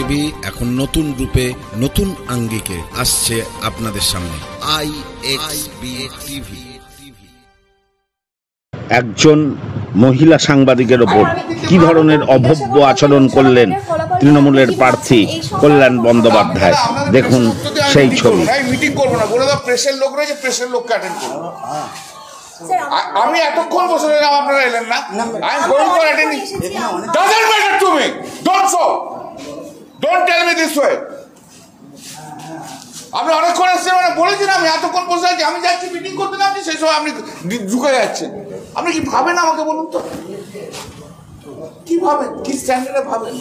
TV এখন নতুন রূপে নতুন আঙ্গিকে আসছে আপনাদের সামনে। IXB TV. একজন মহিলা সাংবাদিকের ওপর কি ধরনের অভব্য আচরণ করলেন তৃণমূলের প্রার্থী কল্যাণ বন্দ্যোপাধ্যায়, দেখুন সেই ছবি। মিটিং করবো না, বলে দাও প্রেসের লোক রয়েছে, প্রেসের লোককে অ্যাটেন্ড করবো। আমি এতক্ষণ বসে রইলাম, আপনারা এলেন না। I am going for attending. Doesn't matter to me, don't tell me this way. আপনি অনেকক্ষণ এসেছেন, মানে বলেছেন আমি এতক্ষণ বসে আছি, আমি যাচ্ছি মিটিং করতে নামছি, সেই সময় আপনি ঢুকে যাচ্ছেন। আপনি কি ভাবেন আমাকে বলুন তো, কি ভাবেন, কি স্ট্যান্ডার্ডে ভাবেন?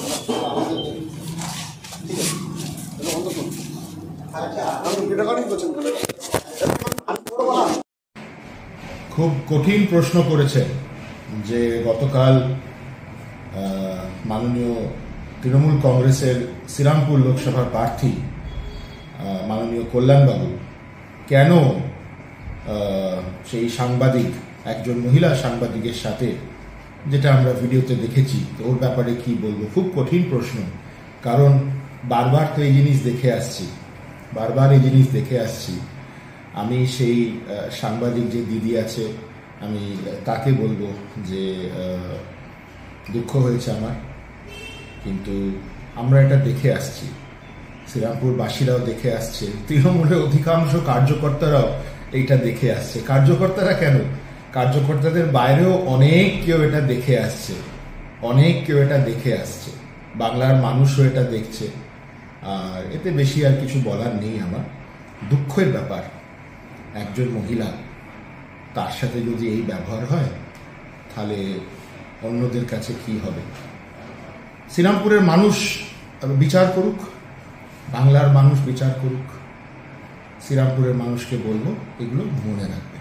খুব কঠিন প্রশ্ন করেছেন যে গতকাল মাননীয় তৃণমূল কংগ্রেসের শ্রীরামপুর লোকসভার প্রার্থী মাননীয় কল্যাণবাবু কেন সেই সাংবাদিক, একজন মহিলা সাংবাদিকের সাথে, যেটা আমরা ভিডিওতে দেখেছি, তো ওর ব্যাপারে কি বলবো। খুব কঠিন প্রশ্ন, কারণ বারবার তো এই জিনিস দেখে আসছি। আমি সেই সাংবাদিক যে দিদি আছে, আমি তাকে বলবো যে দুঃখ হয়েছে আমার, কিন্তু আমরা এটা দেখে আসছি, শ্রীরামপুরবাসীরাও দেখে আসছে, তৃণমূলের অধিকাংশ কার্যকর্তারাও এইটা দেখে আসছে। কার্যকর্তারা কেন, কার্যকর্তাদের বাইরেও অনেক কেউ এটা দেখে আসছে, বাংলার মানুষও এটা দেখছে। আর এতে বেশি আর কিছু বলার নেই আমার। দুঃখের ব্যাপার, একজন মহিলা, তার সাথে যদি এই ব্যবহার হয় তাহলে অন্যদের কাছে কি হবে। শ্রীরামপুরের মানুষ বিচার করুক, বাংলার মানুষ বিচার করুক। শ্রীরামপুরের মানুষকে বলবো এগুলো মনে রাখবে।